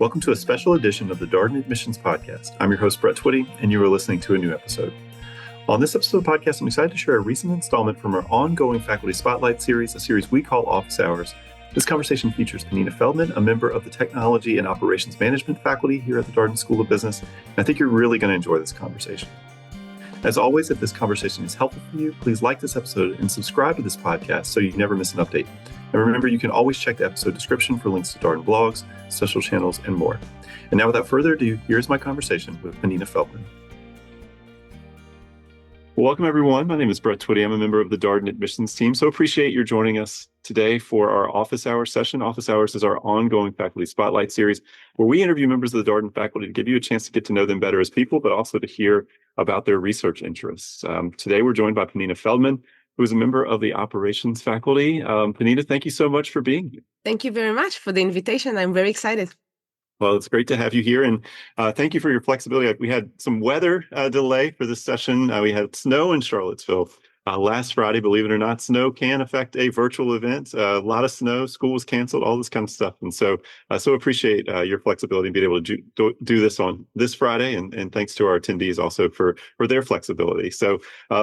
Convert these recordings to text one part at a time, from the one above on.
Welcome to a special edition of the Darden Admissions Podcast. I'm your host, Brett Twitty, and you are listening to a new episode. On this episode of the podcast, I'm excited to share a recent installment from our ongoing Faculty Spotlight series, a series we call Office Hours. This conversation features Pnina Feldman, a member of the Technology and Operations Management faculty here at the Darden School of Business, and I think you're really going to enjoy this conversation. As always, if this conversation is helpful for you, please like this episode and subscribe to this podcast so you never miss an update. And remember, you can always check the episode description for links to Darden blogs, social channels, and more. And now without further ado, here's my conversation with Pnina Feldman. Welcome, everyone. My name is Brett Twitty. I'm a member of the Darden admissions team. So appreciate your joining us today for our Office Hours session. Office Hours is our ongoing Faculty Spotlight series where we interview members of the Darden faculty to give you a chance to get to know them better as people, but also to hear about their research interests. Today, we're joined by Pnina Feldman, who is a member of the operations faculty. Pnina, thank you so much for being here. Thank you very much for the invitation. I'm very excited. Well, it's great to have you here, and thank you for your flexibility. We had some weather delay for this session. We had snow in Charlottesville last Friday. Believe it or not, snow can affect a virtual event. A lot of snow, school was canceled, all this kind of stuff. And so appreciate your flexibility and being able to do this on this Friday. And thanks to our attendees also for their flexibility. So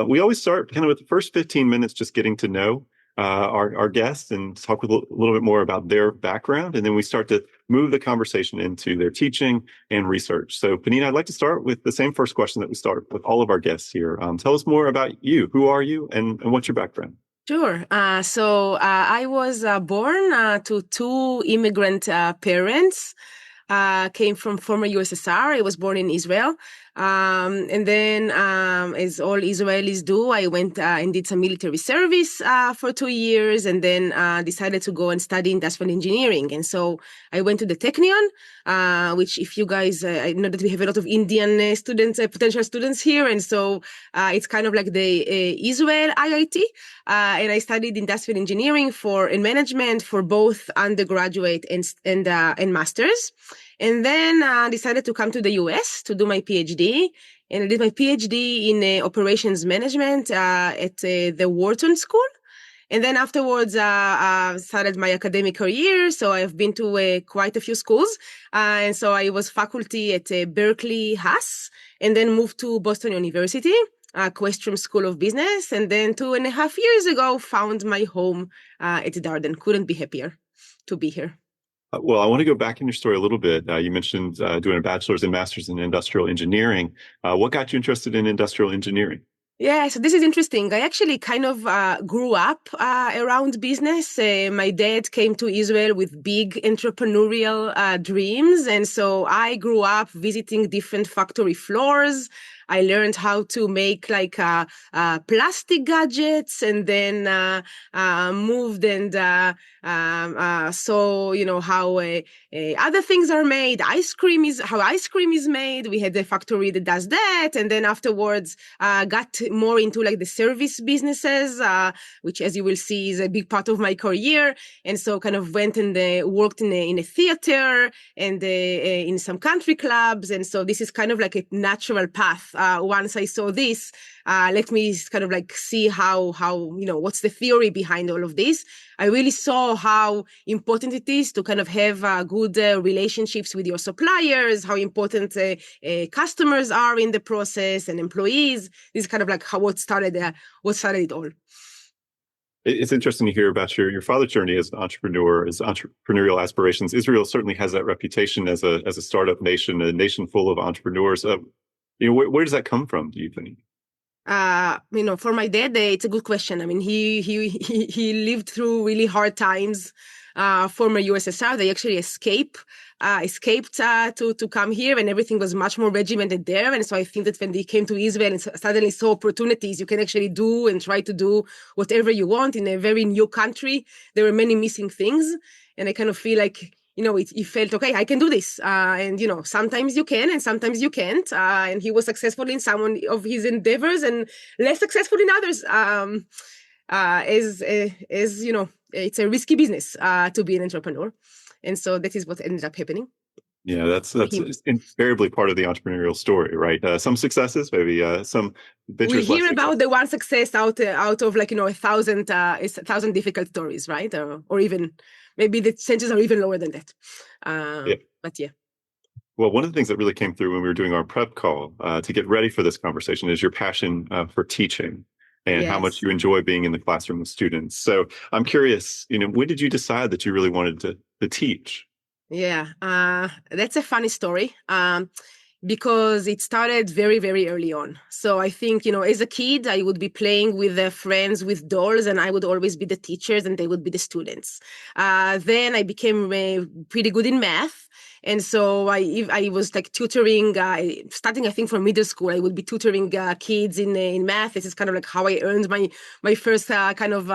we always start kind of with the first 15 minutes, just getting to know our guests and talk a little bit more about their background. And then we start to move the conversation into their teaching and research. So Pnina, I'd like to start with the same first question that we start with all of our guests here. Tell us more about you. Who are you and what's your background? Sure. So I was born to two immigrant parents. Came from former USSR. I was born in Israel. And then, as all Israelis do, I went and did some military service for 2 years, and then decided to go and study industrial engineering. And so I went to the Technion, which, if you guys, I know that we have a lot of Indian students, potential students here, and so it's kind of like the Israel IIT. And I studied industrial engineering and management for both undergraduate and masters. And then decided to come to the US to do my PhD. And I did my PhD in operations management at the Wharton School. And then afterwards, started my academic career. So I've been to quite a few schools. And so I was faculty at Berkeley Haas, and then moved to Boston University, Questrom School of Business. And then 2.5 years ago, found my home at Darden. Couldn't be happier to be here. Well, I want to go back in your story a little bit. You mentioned doing a bachelor's and master's in industrial engineering. What got you interested in industrial engineering? Yeah, so this is interesting. I actually kind of grew up around business. My dad came to Israel with big entrepreneurial dreams. And so I grew up visiting different factory floors. I learned how to make like plastic gadgets, and then moved and saw, how other things are made. How ice cream is made. We had a factory that does that. And then afterwards got more into like the service businesses, which, as you will see, is a big part of my career. And so kind of went and worked in a theater and in some country clubs. And so this is kind of like a natural path. Once I saw this, let me kind of like see how what's the theory behind all of this. I really saw how important it is to kind of have good relationships with your suppliers, how important customers are in the process, and employees. This is kind of like what started it all. It's interesting to hear about your father's journey as an entrepreneur, as entrepreneurial aspirations. Israel certainly has that reputation as a startup nation, a nation full of entrepreneurs. Where does that come from, do you think? For my dad, it's a good question. I mean, he lived through really hard times. Former USSR, they actually escaped to come here, and everything was much more regimented there. And so I think that when they came to Israel and suddenly saw opportunities, you can actually do and try to do whatever you want in a very new country. There were many missing things, and I kind of feel like, he felt, okay, I can do this. And, sometimes you can and sometimes you can't. And he was successful in some of his endeavors and less successful in others. As it's a risky business to be an entrepreneur. And so that is what ended up happening. Yeah, that's invariably part of the entrepreneurial story, right? Some successes, maybe some. We hear about the one success out of 1,000 difficult stories, right? Or even maybe the chances are even lower than that. But yeah. Well, one of the things that really came through when we were doing our prep call to get ready for this conversation is your passion for teaching and how much Yes. you enjoy being in the classroom with students. So I'm curious, when did you decide that you really wanted to teach? Yeah, that's a funny story. Because it started very, very early on. So I think, as a kid, I would be playing with friends with dolls, and I would always be the teachers and they would be the students. Then I became pretty good in math. And so I was like tutoring, starting I think from middle school. I would be tutoring kids in math. This is kind of like how I earned my first kind of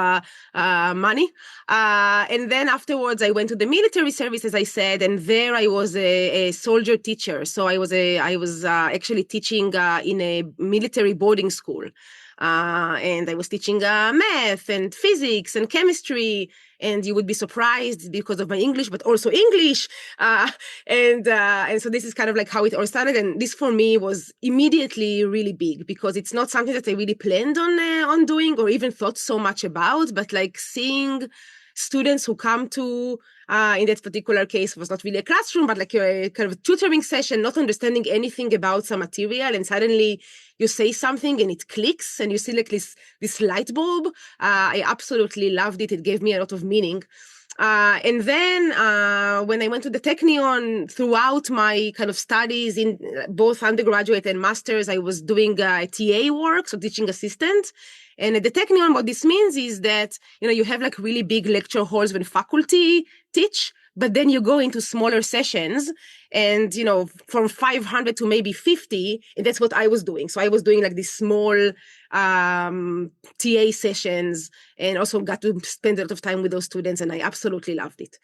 money. And then afterwards, I went to the military service, as I said, and there I was a soldier teacher. So I was actually teaching in a military boarding school. And I was teaching math and physics and chemistry. And you would be surprised because of my English, but also English. And so this is kind of like how it all started. And this for me was immediately really big because it's not something that I really planned on doing or even thought so much about. But like seeing students who come to in that particular case was not really a classroom, but like a kind of a tutoring session, not understanding anything about some material, and suddenly you say something and it clicks, and you see like this light bulb. I absolutely loved it. It gave me a lot of meaning. And then when I went to the Technion, throughout my kind of studies in both undergraduate and masters, I was doing TA work, so teaching assistant. And at the Technion, what this means is that, you have like really big lecture halls when faculty teach, but then you go into smaller sessions and, from 500 to maybe 50, and that's what I was doing. So I was doing like these small TA sessions and also got to spend a lot of time with those students, and I absolutely loved it.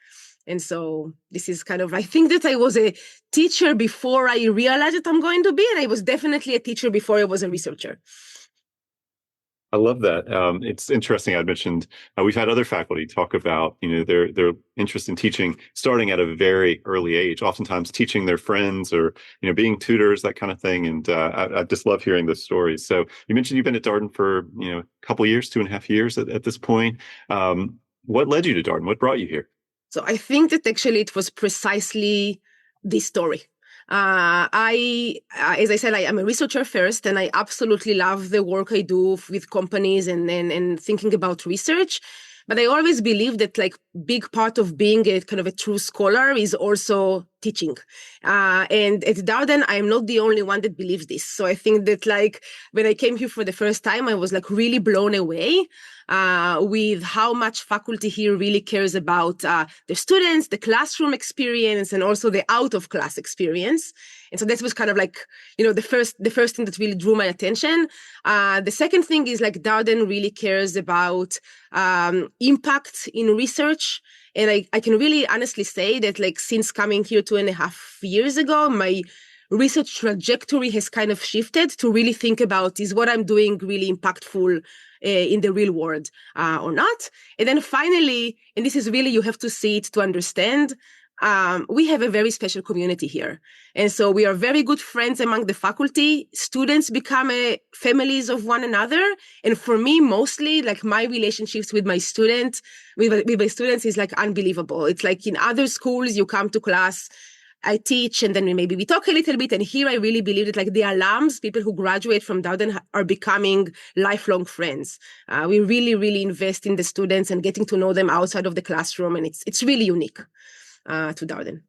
And so this is kind of, I think that I was a teacher before I realized that I'm going to be, and I was definitely a teacher before I was a researcher. I love that. It's interesting. I mentioned we've had other faculty talk about their interest in teaching starting at a very early age, oftentimes teaching their friends or being tutors, that kind of thing. And I just love hearing those stories. So you mentioned you've been at Darden for a couple of years, 2.5 years at this point. What led you to Darden? What brought you here? So I think that actually it was precisely this story. As I said, I am a researcher first, and I absolutely love the work I do with companies and thinking about research. But I always believe that like big part of being a kind of a true scholar is also teaching. And at Darden, I'm not the only one that believes this. So I think that like when I came here for the first time, I was like really blown away with how much faculty here really cares about the students, the classroom experience, and also the out of class experience. And so that was kind of like, the first thing that really drew my attention. The second thing is like Darden really cares about impact in research. And I can really honestly say that like since coming here 2.5 years ago, my research trajectory has kind of shifted to really think about, is what I'm doing really impactful in the real world or not? And then finally, and this is really, you have to see it to understand, we have a very special community here. And so we are very good friends among the faculty. Students become families of one another. And for me, mostly like my relationships with my students is like unbelievable. It's like in other schools, you come to class, I teach, and then maybe we talk a little bit. And here I really believe that like the alums, people who graduate from Darden, are becoming lifelong friends. We really, really invest in the students and getting to know them outside of the classroom. And it's really unique to Darden.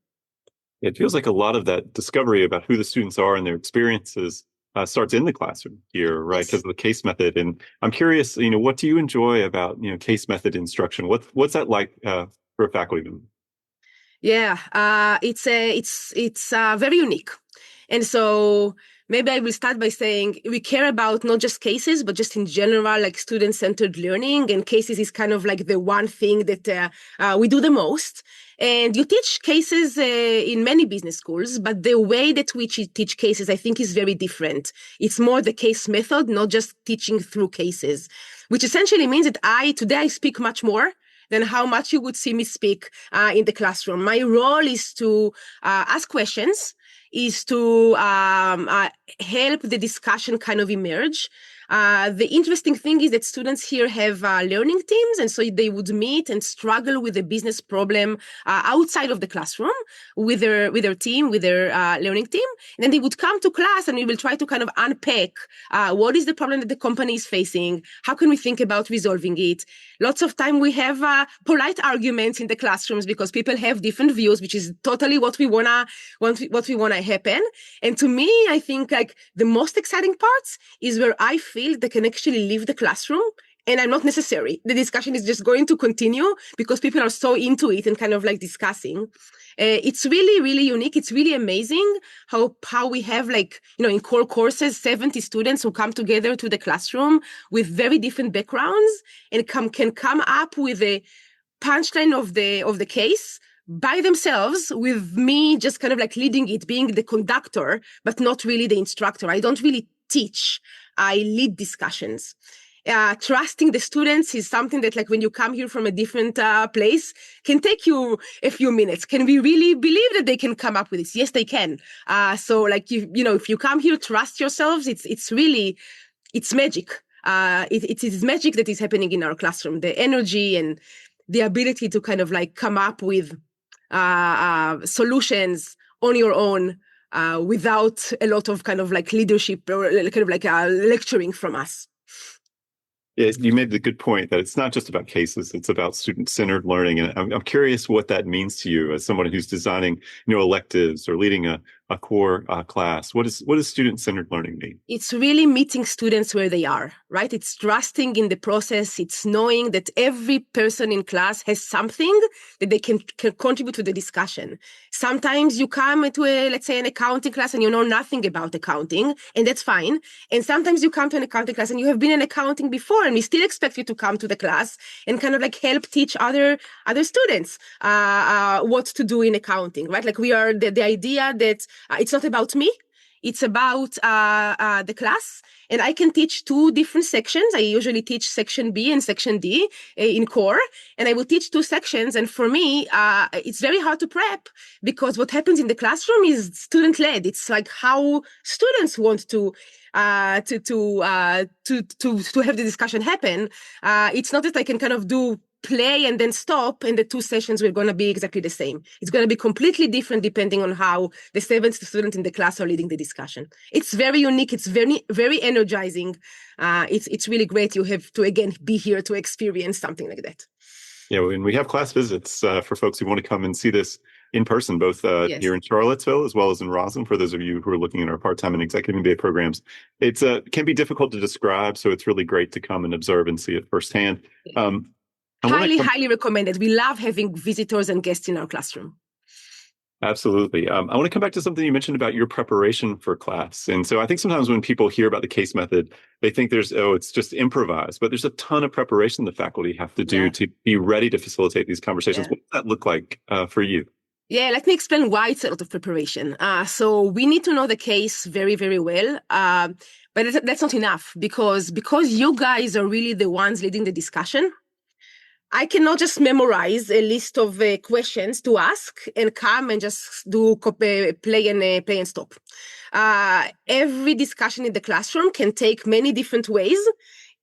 It feels like a lot of that discovery about who the students are and their experiences starts in the classroom here, right? Yes. Because of the case method. And I'm curious, what do you enjoy about, case method instruction? What's that like for a faculty member? Yeah, it's very unique. And so maybe I will start by saying we care about not just cases, but just in general, like student-centered learning. And cases is kind of like the one thing that we do the most. And you teach cases in many business schools, but the way that we teach cases, I think, is very different. It's more the case method, not just teaching through cases, which essentially means that today I speak much more than how much you would see me speak in the classroom. My role is to ask questions, is to help the discussion kind of emerge. The interesting thing is that students here have learning teams, and so they would meet and struggle with a business problem outside of the classroom with their team, with their learning team. And then they would come to class, and we will try to kind of unpack what is the problem that the company is facing, how can we think about resolving it. Lots of time we have polite arguments in the classrooms because people have different views, which is totally what we wanna happen. And to me, I think like the most exciting parts is where I feel they can actually leave the classroom and I'm not necessary. The discussion is just going to continue because people are so into it and kind of like discussing. It's really, really unique. It's really amazing how we have like, in core courses, 70 students who come together to the classroom with very different backgrounds and can come up with a punchline of the case by themselves, with me just kind of like leading it, being the conductor, but not really the instructor. I don't really teach. I lead discussions. Trusting the students is something that, like, when you come here from a different place, can take you a few minutes. Can we really believe that they can come up with this? Yes, they can. So, like, if you come here, trust yourselves. It's magic. It is magic that is happening in our classroom. The energy and the ability to kind of like come up with solutions on your own without a lot of kind of like leadership or kind of like lecturing from us. Yeah, you made the good point that it's not just about cases, it's about student-centered learning. And I'm curious what that means to you as someone who's designing, electives or leading a core class. What does student-centered learning mean? It's really meeting students where they are, right? It's trusting in the process. It's knowing that every person in class has something that they can contribute to the discussion. Sometimes you come to let's say, an accounting class and you know nothing about accounting, and that's fine. And sometimes you come to an accounting class and you have been in accounting before, and we still expect you to come to the class and kind of like help teach other students what to do in accounting, right? Like, we are the idea that it's not about me. It's about the class, and I can teach two different sections. I usually teach section B and section D in core, and I will teach two sections. And for me, it's very hard to prep because what happens in the classroom is student-led. It's like how students want to have the discussion happen. It's not that I can kind of do play and then stop, and the two sessions were going to be exactly the same. It's going to be completely different depending on how the 70 students in the class are leading the discussion. It's very unique. It's very, very energizing. It's really great. You have to, again, be here to experience something like that. Yeah, and we have class visits for folks who want to come and see this in person, both Yes. here in Charlottesville as well as in Roslyn. For those of you who are looking at our part-time and executive MBA programs, it's can be difficult to describe, so it's really great to come and observe and see it firsthand. Highly recommended. We love having visitors and guests in our classroom. Absolutely. I want to come back to something you mentioned about your preparation for class. And so I think sometimes when people hear about the case method, they think it's just improvised, but there's a ton of preparation the faculty have to do to be ready to facilitate these conversations. What does that look like for you? Yeah, let me explain why it's a lot of preparation. So we need to know the case very, very well. But that's not enough because you guys are really the ones leading the discussion. I cannot just memorize a list of questions to ask and come and just do play and stop. Every discussion in the classroom can take many different ways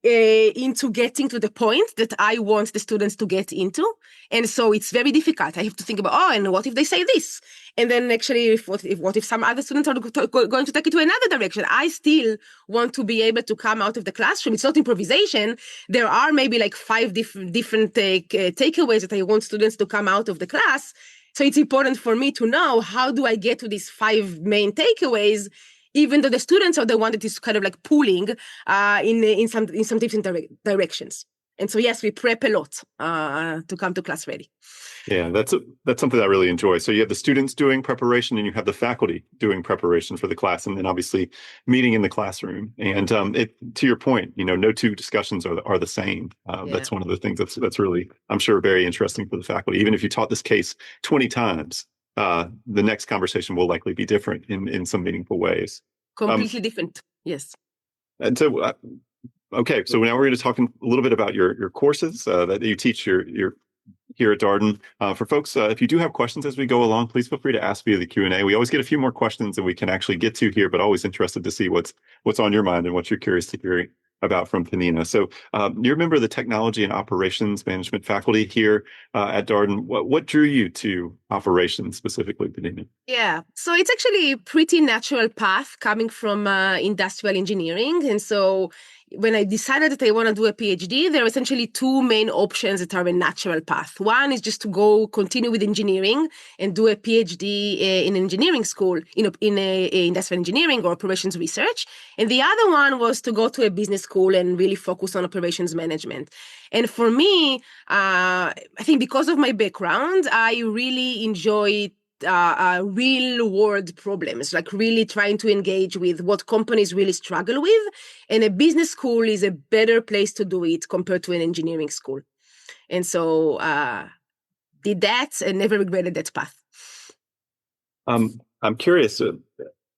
into getting to the point that I want the students to get into. And so it's very difficult. I have to think about, and what if they say this? And then actually, what if some other students are going to take it to another direction? I still want to be able to come out of the classroom. It's not improvisation. There are maybe like 5 different takeaways that I want students to come out of the class. So it's important for me to know, how do I get to these 5 main takeaways, even though the students are the one that is kind of like pulling in some different directions. And so, yes, we prep a lot to come to class ready. Yeah, that's something I really enjoy. So you have the students doing preparation and you have the faculty doing preparation for the class, and then obviously meeting in the classroom. And to your point, no two discussions are the same. That's one of the things that's really, I'm sure, very interesting for the faculty. Even if you taught this case 20 times, the next conversation will likely be different in some meaningful ways. Completely different, yes. And so, okay, so now we're going to talk a little bit about your courses that you teach your here at Darden. For folks, if you do have questions as we go along, please feel free to ask via the Q&A. We always get a few more questions than we can actually get to here, but always interested to see what's on your mind and what you're curious to about from Pnina. So you're a member of the Technology and Operations Management faculty here at Darden. What drew you to operations specifically, Pnina? Yeah, so it's actually a pretty natural path coming from industrial engineering. And so when I decided that I want to do a PhD, there are essentially two main options that are a natural path. One is just to go continue with engineering and do a PhD in engineering school, in industrial engineering or operations research. And the other one was to go to a business school and really focus on operations management. And for me, I think because of my background, I really enjoy real world problems, like really trying to engage with what companies really struggle with. And a business school is a better place to do it compared to an engineering school. And so did that and never regretted that path. I'm curious.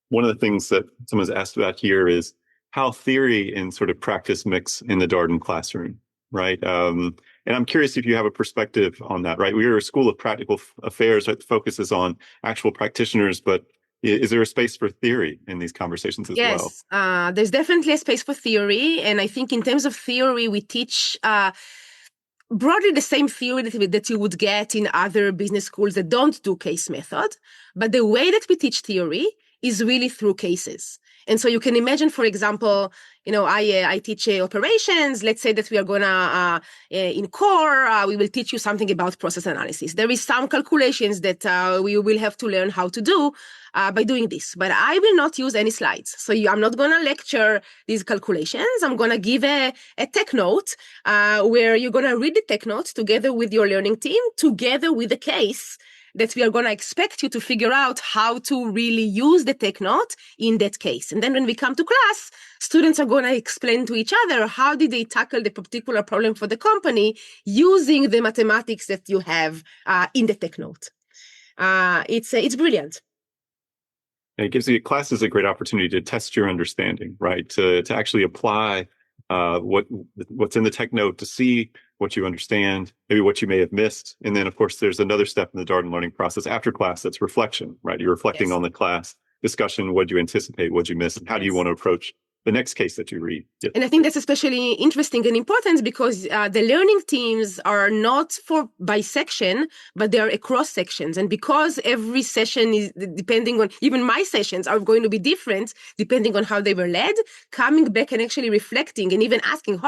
One of the things that someone's asked about here is how theory and sort of practice mix in the Darden classroom, right? And I'm curious if you have a perspective on that, right? We are a school of practical affairs, right? The focus is on actual practitioners, but is there a space for theory in these conversations as well? Yes, there's definitely a space for theory. And I think in terms of theory, we teach broadly the same theory that you would get in other business schools that don't do case method. But the way that we teach theory is really through cases. And so you can imagine, for example, I teach operations. Let's say that we are gonna in core, we will teach you something about process analysis. There is some calculations that we will have to learn how to do by doing this, but I will not use any slides. So I'm not gonna lecture these calculations. I'm gonna give a tech note where you're gonna read the tech note together with your learning team, together with the case that we are going to expect you to figure out how to really use the tech note in that case. And then when we come to class, students are going to explain to each other how did they tackle the particular problem for the company using the mathematics that you have in the tech note. It's brilliant. It gives you classes a great opportunity to test your understanding, right? To actually apply what's in the tech note, to see what you understand, maybe what you may have missed. And then, of course, there's another step in the Darden learning process after class that's reflection, right? You're reflecting on the class discussion. What do you anticipate? What do you miss? And how do you want to approach the next case that you read? Yep. And I think that's especially interesting and important because the learning teams are not by section, but they are across sections. And because every session is depending on, even my sessions are going to be different depending on how they were led, coming back and actually reflecting and even asking,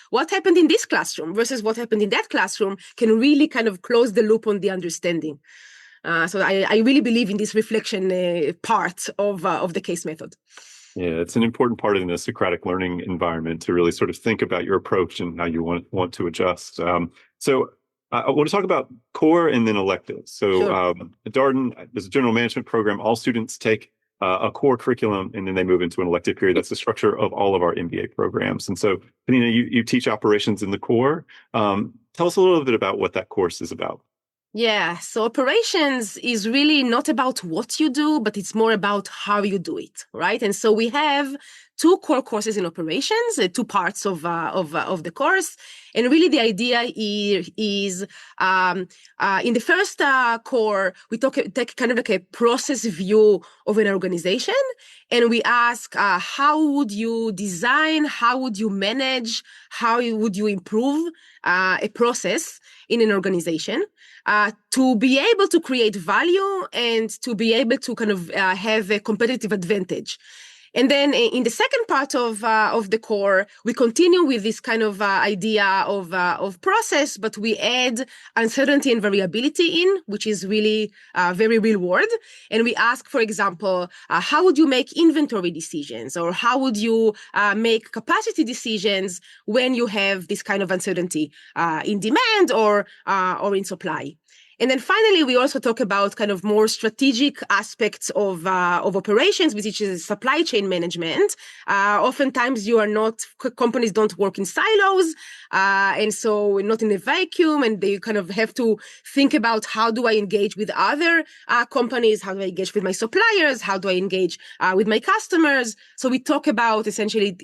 what happened in this classroom versus what happened in that classroom can really kind of close the loop on the understanding. So I really believe in this reflection part of the case method. Yeah, it's an important part in the Socratic learning environment to really sort of think about your approach and how you want to adjust. So I want to talk about core and then electives. So Sure. Darden is a general management program. All students take a core curriculum and then they move into an elective period. That's the structure of all of our MBA programs. And so, Pnina, you teach operations in the core. Tell us a little bit about what that course is about. Yeah, so operations is really not about what you do, but it's more about how you do it, right? And so we have two core courses in operations, two parts of the course. And really the idea is in the first core, we take kind of like a process view of an organization. And we ask, how would you design, how would you manage, how would you improve a process in an organization to be able to create value and to be able to kind of have a competitive advantage. And then in the second part of the core, we continue with this kind of idea of process, but we add uncertainty and variability in, which is really very real world. And we ask, for example, how would you make inventory decisions, or how would you make capacity decisions when you have this kind of uncertainty in demand or in supply? And then finally, we also talk about kind of more strategic aspects of operations, which is supply chain management. Oftentimes, companies don't work in silos, and so not in a vacuum, and they kind of have to think about how do I engage with other companies, how do I engage with my suppliers, how do I engage with my customers. So we talk about essentially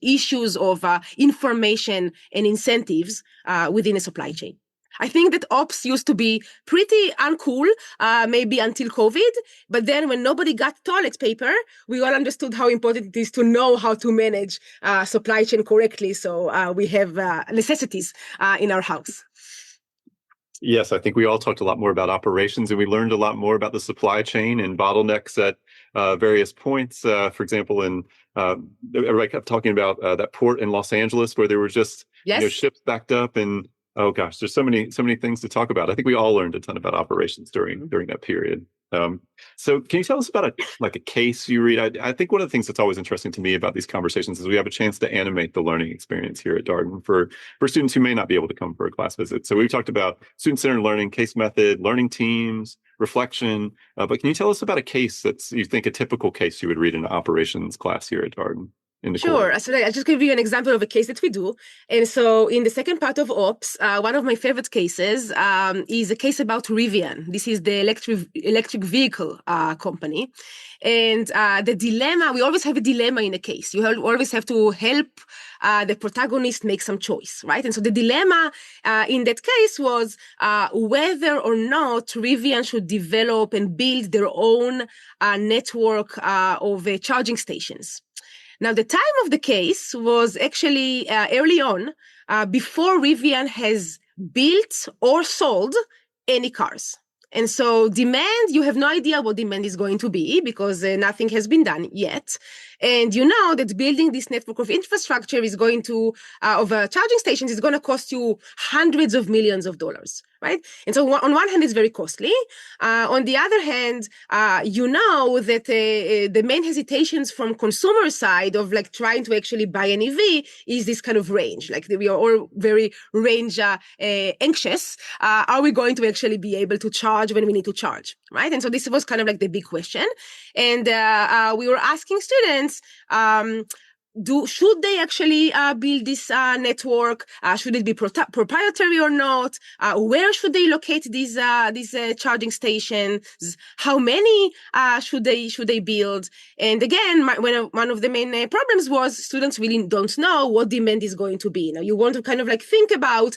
issues of information and incentives within a supply chain. I think that ops used to be pretty uncool, maybe until COVID. But then when nobody got toilet paper, we all understood how important it is to know how to manage supply chain correctly. So we have necessities in our house. Yes, I think we all talked a lot more about operations, and we learned a lot more about the supply chain and bottlenecks at various points. For example, in everybody kept talking about that port in Los Angeles where there were just Yes. ships backed up, and oh gosh, there's so many things to talk about. I think we all learned a ton about operations during that period. So can you tell us about a case you read? I think one of the things that's always interesting to me about these conversations is we have a chance to animate the learning experience here at Darden for students who may not be able to come for a class visit. So we've talked about student-centered learning, case method, learning teams, reflection. But can you tell us about a case that's you think a typical case you would read in an operations class here at Darden in the core? Sure. So I'll just give you an example of a case that we do. And so in the second part of Ops, one of my favorite cases is a case about Rivian. This is the electric vehicle company. And the dilemma, we always have a dilemma in a case. You always have to help the protagonist make some choice, right? And so the dilemma in that case was whether or not Rivian should develop and build their own network of charging stations. Now, the time of the case was actually early on, before Rivian has built or sold any cars. And so demand, you have no idea what demand is going to be because nothing has been done yet. And you know that building this network of infrastructure is going to, of charging stations is going to cost you hundreds of millions of dollars, right? And so on one hand, it's very costly. On the other hand, you know that the main hesitations from consumer side of like trying to actually buy an EV is this kind of range. Like we are all very range anxious. Are we going to actually be able to charge when we need to charge, right? And so this was kind of like the big question. And we were asking students, should they actually build this network? Should it be proprietary or not? Where should they locate these charging stations? How many should they build? And again, one of the main problems was students really don't know what demand is going to be. Now you want to kind of like think about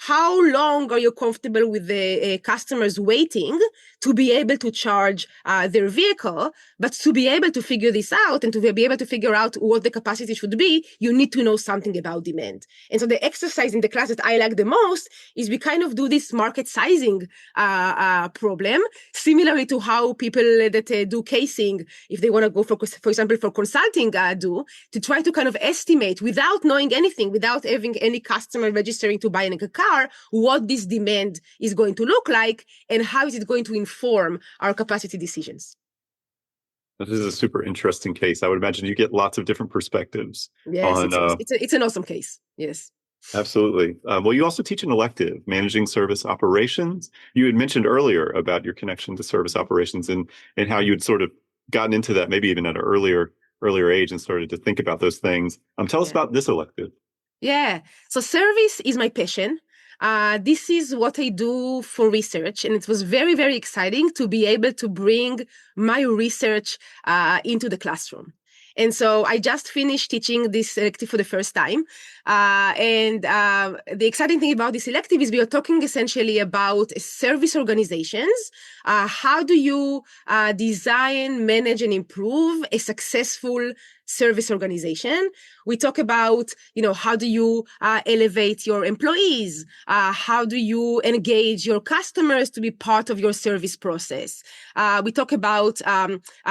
how long are you comfortable with the customers waiting to be able to charge their vehicle? But to be able to figure this out and to be able to figure out what the capacity should be, you need to know something about demand. And so the exercise in the class that I like the most is we kind of do this market sizing problem, similarly to how people that do casing, if they want to go for example, for consulting, do, to try to kind of estimate without knowing anything, without having any customer registering to buy a car, what this demand is going to look like and how is it going to inform our capacity decisions. This is a super interesting case. I would imagine you get lots of different perspectives. Yes, on. It's an awesome case. Yes. Absolutely. Well, you also teach an elective, managing service operations. You had mentioned earlier about your connection to service operations and how you'd sort of gotten into that maybe even at an earlier age and started to think about those things. Tell us about this elective. Yeah. So service is my passion. This is what I do for research, and it was very, very exciting to be able to bring my research into the classroom. And so I just finished teaching this elective for the first time. And the exciting thing about this elective is we are talking essentially about service organizations. How do you design, manage, and improve a successful service organization? We talk about, how do you elevate your employees? How do you engage your customers to be part of your service process? We talk about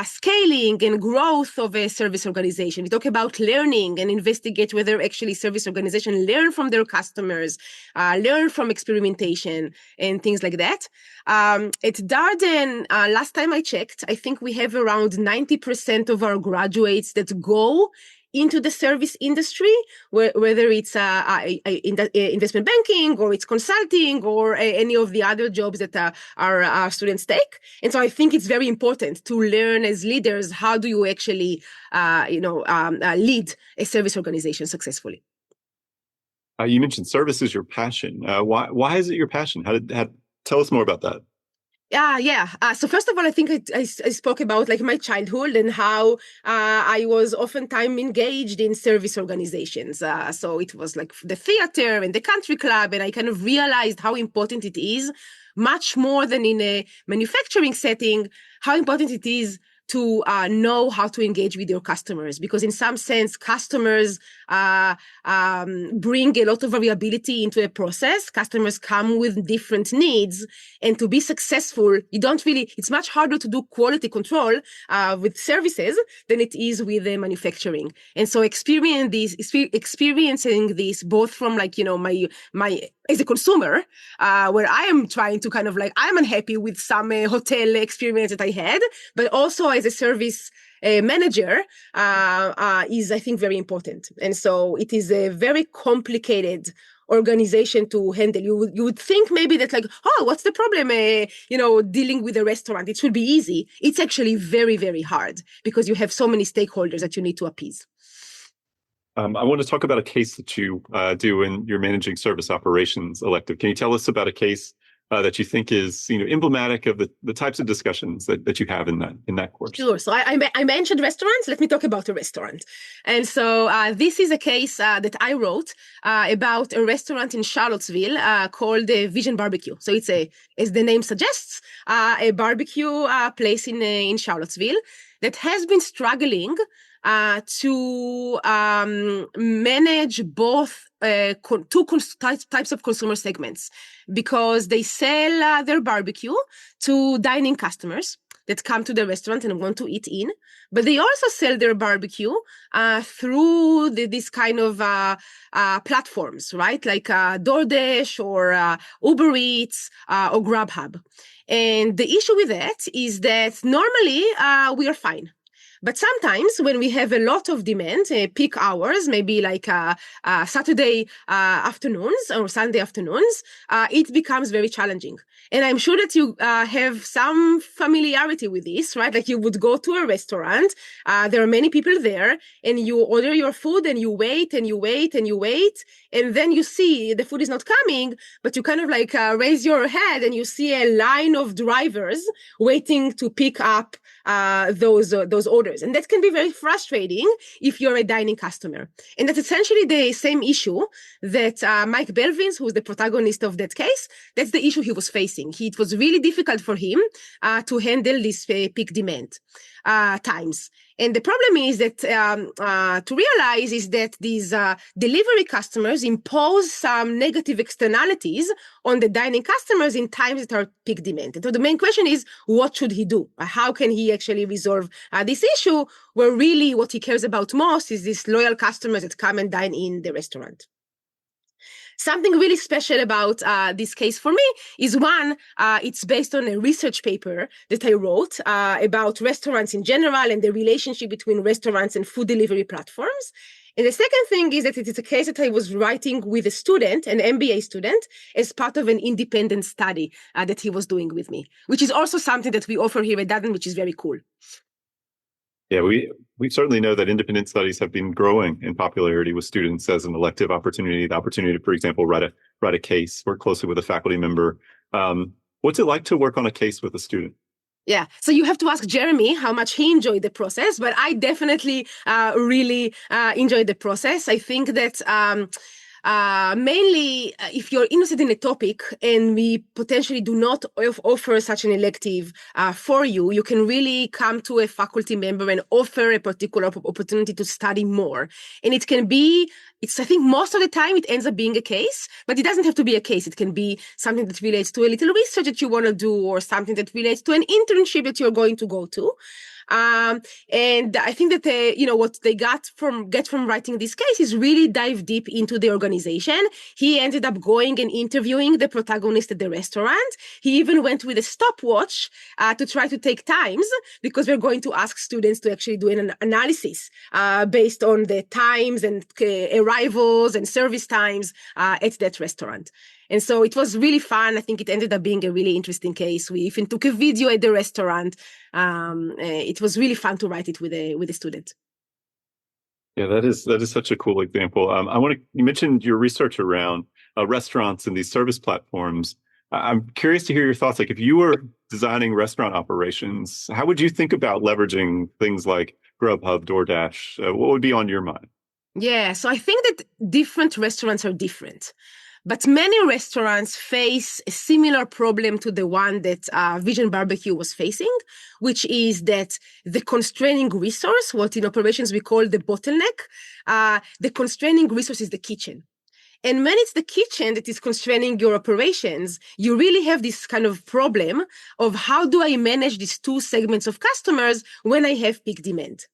scaling and growth of a service organization. We talk about learning and investigate whether actually service organizations learn from their customers, learn from experimentation and things like that. At Darden, last time I checked, I think we have around 90% of our graduates that go into the service industry, whether it's investment banking or it's consulting or any of the other jobs that our students take. And so I think it's very important to learn as leaders, how do you actually, lead a service organization successfully? You mentioned service is your passion. Why is it your passion? Tell us more about that. Yeah. So first of all, I think I spoke about like my childhood and how I was oftentimes engaged in service organizations. So it was like the theater and the country club, and I kind of realized how important it is, much more than in a manufacturing setting, how important it is to know how to engage with your customers, because in some sense, customers bring a lot of variability into a process. Customers come with different needs, and to be successful, it's much harder to do quality control with services than it is with manufacturing. And so experiencing this both from like, my as a consumer, where I am trying to kind of like, I'm unhappy with some hotel experience that I had, but also as a service manager is, I think, very important. And so it is a very complicated organization to handle. You would think maybe that like, oh, what's the problem? Dealing with a restaurant, it should be easy. It's actually very, very hard because you have so many stakeholders that you need to appease. I want to talk about a case that you do in your managing service operations elective. Can you tell us about a case that you think is, emblematic of the types of discussions that you have in that course? Sure. So I mentioned restaurants. Let me talk about a restaurant. And so this is a case that I wrote about a restaurant in Charlottesville called Vision Barbecue. So it's as the name suggests, a barbecue place in Charlottesville that has been struggling to manage both types of consumer segments, because they sell their barbecue to dining customers that come to the restaurant and want to eat in, but they also sell their barbecue through this kind of platforms, right? Like DoorDash or Uber Eats or Grubhub. And the issue with that is that normally we are fine. But sometimes when we have a lot of demand, peak hours, maybe like Saturday afternoons or Sunday afternoons, it becomes very challenging. And I'm sure that you have some familiarity with this, right? Like you would go to a restaurant, there are many people there, and you order your food and you wait and you wait and you wait. And then you see the food is not coming, but you kind of like raise your head and you see a line of drivers waiting to pick up those orders. And that can be very frustrating if you're a dining customer. And that's essentially the same issue that Mike Belvins, who's the protagonist of that case, that's the issue he was facing. It was really difficult for him to handle this peak demand times. And the problem is that to realize is that these delivery customers impose some negative externalities on the dining customers in times that are peak demand. And so the main question is, what should he do? How can he actually resolve this issue, where really what he cares about most is these loyal customers that come and dine in the restaurant? Something really special about this case for me is one, it's based on a research paper that I wrote about restaurants in general and the relationship between restaurants and food delivery platforms. And the second thing is that it is a case that I was writing with a student, an MBA student, as part of an independent study that he was doing with me, which is also something that we offer here at Dutton, which is very cool. Yeah, we certainly know that independent studies have been growing in popularity with students as an elective opportunity. The opportunity to, for example, write a case, work closely with a faculty member. What's it like to work on a case with a student? Yeah, so you have to ask Jeremy how much he enjoyed the process, but I definitely really enjoyed the process. I think that mainly if you're interested in a topic and we potentially do not offer such an elective for you, you can really come to a faculty member and offer a particular opportunity to study more. And it can be, I think most of the time it ends up being a case, but it doesn't have to be a case. It can be something that relates to a little research that you want to do, or something that relates to an internship that you're going to go to. And I think that what they get from writing this case is really dive deep into the organization. He ended up going and interviewing the protagonist at the restaurant. He even went with a stopwatch to try to take times, because we're going to ask students to actually do an analysis based on the times and arrivals and service times at that restaurant. And so it was really fun. I think it ended up being a really interesting case. We even took a video at the restaurant. It was really fun to write it with a student. Yeah, that is such a cool example. You mentioned your research around restaurants and these service platforms. I'm curious to hear your thoughts. Like, if you were designing restaurant operations, how would you think about leveraging things like Grubhub, DoorDash? What would be on your mind? Yeah, so I think that different restaurants are different. But many restaurants face a similar problem to the one that Vision Barbecue was facing, which is that the constraining resource, what in operations we call the bottleneck, the constraining resource is the kitchen. And when it's the kitchen that is constraining your operations, you really have this kind of problem of how do I manage these two segments of customers when I have peak demand?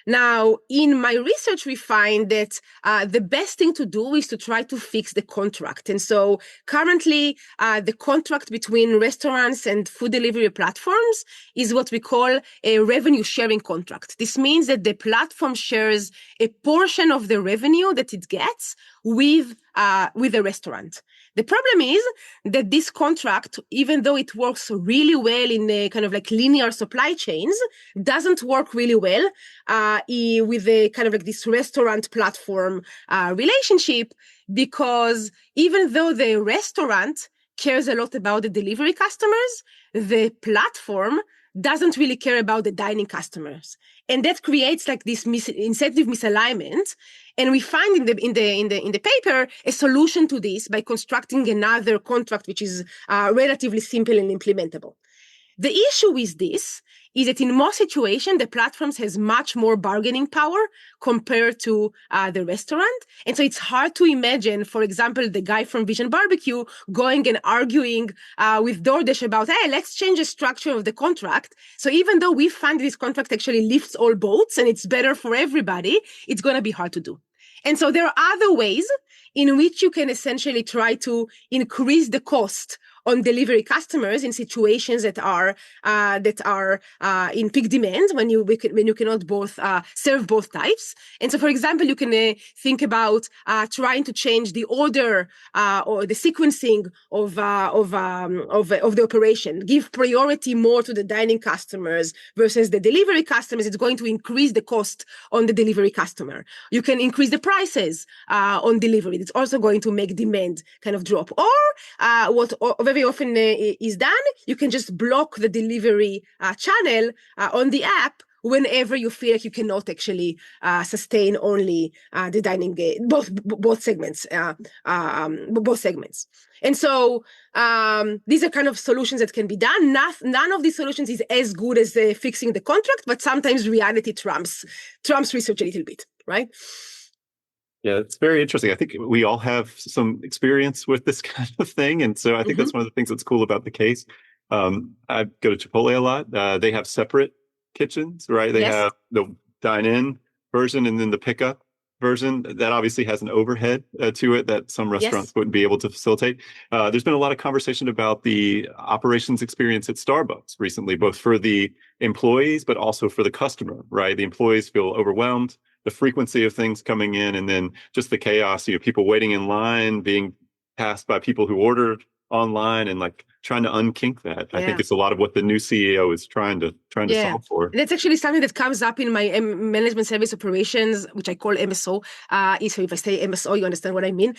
Now, in my research, we find that the best thing to do is to try to fix the contract. And so currently, the contract between restaurants and food delivery platforms is what we call a revenue sharing contract. This means that the platform shares a portion of the revenue that it gets with the restaurant. The problem is that this contract, even though it works really well in a kind of like linear supply chains, doesn't work really well with a kind of like this restaurant platform relationship, because even though the restaurant cares a lot about the delivery customers, the platform doesn't really care about the dining customers. And that creates like this incentive misalignment. And we find in the paper a solution to this by constructing another contract, which is relatively simple and implementable. The issue with this is that in most situations, the platforms has much more bargaining power compared to the restaurant. And so it's hard to imagine, for example, the guy from Vision Barbecue going and arguing with DoorDash about, hey, let's change the structure of the contract. So even though we find this contract actually lifts all boats and it's better for everybody, it's going to be hard to do. And so there are other ways in which you can essentially try to increase the cost on delivery customers in situations that are in peak demand when you cannot both serve both types. And so, for example, you can think about trying to change the order or the sequencing of the operation, give priority more to the dining customers versus the delivery customers. It's going to increase the cost on the delivery customer. You can increase the prices on delivery. It's also going to make demand kind of drop. Or what very often is done, you can just block the delivery channel on the app whenever you feel like you cannot actually sustain only the dining both segments. And so these are kind of solutions that can be done. None of these solutions is as good as fixing the contract, but sometimes reality trumps research a little bit, right? Yeah, it's very interesting. I think we all have some experience with this kind of thing. And so I think that's one of the things that's cool about the case. I go to Chipotle a lot. They have separate kitchens, right? They Yes. have the dine-in version and then the pickup version. That obviously has an overhead to it that some restaurants Yes. wouldn't be able to facilitate. There's been a lot of conversation about the operations experience at Starbucks recently, both for the employees, but also for the customer, right? The employees feel overwhelmed, the frequency of things coming in, and then just the chaos, people waiting in line, being passed by people who ordered online, and like trying to unkink that. I think Yeah. it's a lot of what the new CEO is trying to Yeah, solve for. that's actually something that comes up in my management service operations, which I call MSO. So if I say MSO, you understand what I mean.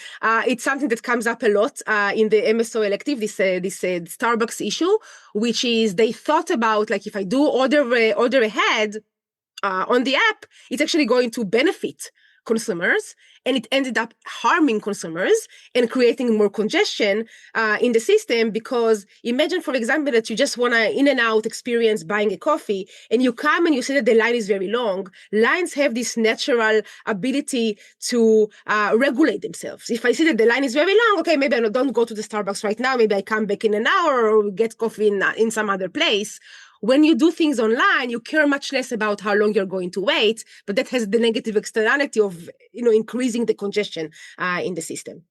It's something that comes up a lot in the MSO elective, this Starbucks issue, which is they thought about, like, if I do order ahead on the app, it's actually going to benefit consumers, and it ended up harming consumers and creating more congestion in the system. Because imagine, for example, that you just want an in and out experience buying a coffee, and you come and you see that the line is very long. Lines have this natural ability to regulate themselves. If I see that the line is very long, okay, maybe I don't go to the Starbucks right now. Maybe I come back in an hour or get coffee in some other place. When you do things online, you care much less about how long you're going to wait, but that has the negative externality of, increasing the congestion in the system.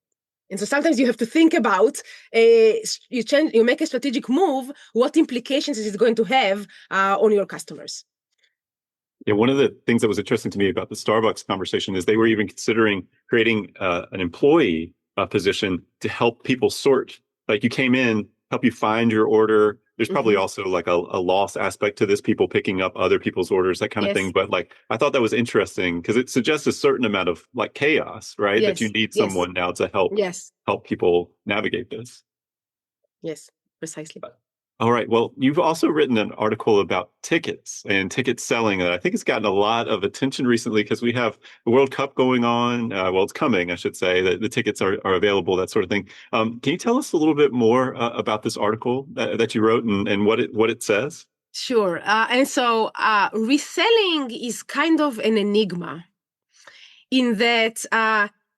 And so sometimes you have to think about, you make a strategic move, what implications is it going to have on your customers? Yeah, one of the things that was interesting to me about the Starbucks conversation is they were even considering creating an employee position to help people sort. Like, you came in, help you find your order. There's probably also like a loss aspect to this, people picking up other people's orders, that kind of thing. Yes. But like, I thought that was interesting because it suggests a certain amount of like chaos, right? That you Yes. need Yes. someone now to help Yes. people navigate this. Yes, precisely. All right. Well, you've also written an article about tickets and ticket selling that I think has gotten a lot of attention recently because we have the World Cup going on. Well, it's coming, I should say. The tickets are available, that sort of thing. Can you tell us a little bit more about this article that you wrote and what it says? Sure. And so reselling is kind of an enigma in that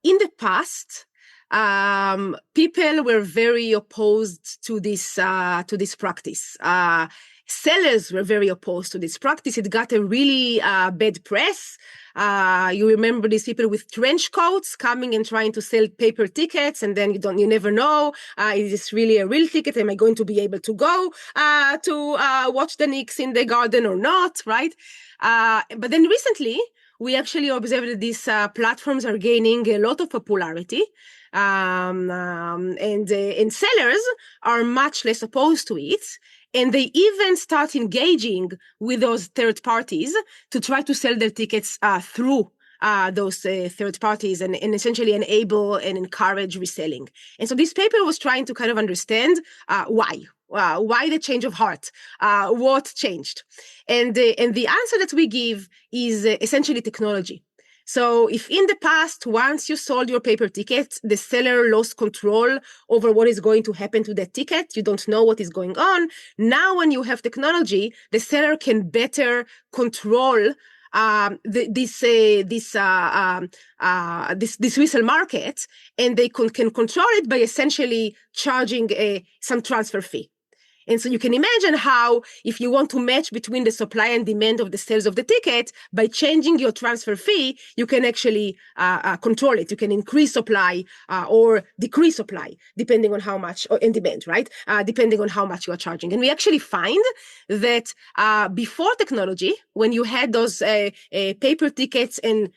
in the past, people were very opposed to this practice. Sellers were very opposed to this practice. It got a really bad press. You remember these people with trench coats coming and trying to sell paper tickets, and then you never know, is this really a real ticket? Am I going to be able to go to watch the Knicks in the garden or not, right? But then recently, we actually observed that these platforms are gaining a lot of popularity, and sellers are much less opposed to it. And they even start engaging with those third parties to try to sell their tickets through those third parties and essentially enable and encourage reselling. And so this paper was trying to kind of understand why the change of heart, what changed. And the answer that we give is essentially technology. So if in the past, once you sold your paper ticket, the seller lost control over what is going to happen to that ticket, you don't know what is going on. Now, when you have technology, the seller can better control this resale market, and they can control it by essentially charging some transfer fee. And so you can imagine how, if you want to match between the supply and demand of the sales of the ticket, by changing your transfer fee, you can actually control it. You can increase supply or decrease supply, depending on how much, and demand, right? Depending on how much you are charging. And we actually find that before technology, when you had those paper tickets and